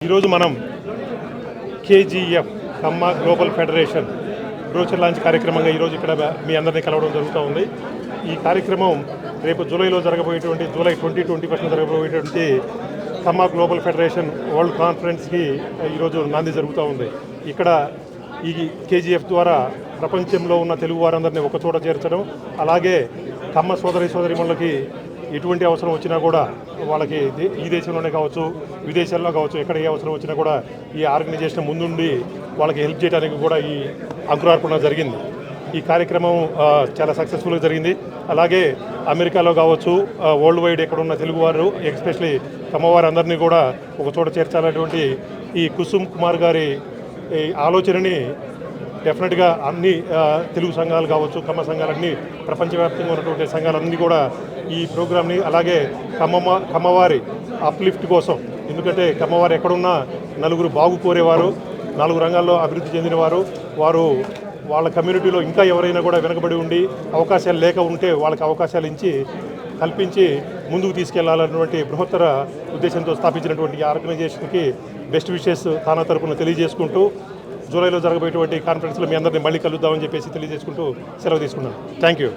ఈరోజు మనం కేజీఎఫ్ కమ్మ global federation brochure launch కార్యక్రమంగా ఈరోజు ఇక్కడ మీ అందరినీ కలవడం జరుగుతూ ఉంది. ఈ కార్యక్రమం రేపు జూలైలో జరగబోయేటువంటి జూలై 2021 జరగబోయేటువంటి కమ్మ గ్లోబల్ ఫెడరేషన్ వరల్డ్ కాన్ఫరెన్స్కి ఈరోజు నాంది జరుగుతూ ఉంది. ఇక్కడ ఈ కేజీఎఫ్ ద్వారా ప్రపంచంలో ఉన్న తెలుగు వారందరినీ ఒకచోట చేర్చడం, అలాగే కమ్మ సోదరిమణులకి ఎటువంటి అవసరం వచ్చినా కూడా వాళ్ళకి ఈ దేశంలోనే కావచ్చు, విదేశాల్లో కావచ్చు, ఎక్కడ ఏ అవసరం వచ్చినా కూడా ఈ ఆర్గనైజేషన్ ముందుండి వాళ్ళకి హెల్ప్ చేయడానికి కూడా ఈ అంకురార్పణ జరిగింది. ఈ కార్యక్రమం చాలా సక్సెస్ఫుల్గా జరిగింది. అలాగే అమెరికాలో కావచ్చు, వరల్డ్ వైడ్ ఎక్కడున్న తెలుగువారు, ఎస్పెషలీ కమ్మవారు అందరినీ కూడా ఒక చోట చేర్చాలనేటువంటి ఈ కుసుమ్ కుమార్ గారి ఈ ఆలోచనని డెఫినెట్గా అన్ని తెలుగు సంఘాలు కావచ్చు, కమ్మ సంఘాలన్నీ, ప్రపంచవ్యాప్తంగా ఉన్నటువంటి సంఘాలన్నీ కూడా ఈ ప్రోగ్రామ్ని, అలాగే కమ్మవారి అప్లిఫ్ట్ కోసం, ఎందుకంటే కమ్మవారు ఎక్కడున్నా నలుగురు బాగు కోరేవారు, 4 రంగాల్లో అభివృద్ధి చెందినవారు, వారు వాళ్ళ కమ్యూనిటీలో ఇంకా ఎవరైనా కూడా వెనకబడి ఉండి అవకాశాలు లేక ఉంటే వాళ్ళకి అవకాశాలు కల్పించి ముందుకు తీసుకెళ్లాలన్నటువంటి బృహత్తర ఉద్దేశంతో స్థాపించినటువంటి ఈ ఆర్గనైజేషన్కి బెస్ట్ విషెస్ తానా తరపున తెలియజేసుకుంటూ, జూలైలో జరగబోయేటువంటి కాన్ఫరెన్స్లో మీ అందరినీ మళ్ళీ కలుద్దామని చెప్పేసి తెలియజేసుకుంటూ సెలవు తీసుకున్నాను. Thank you.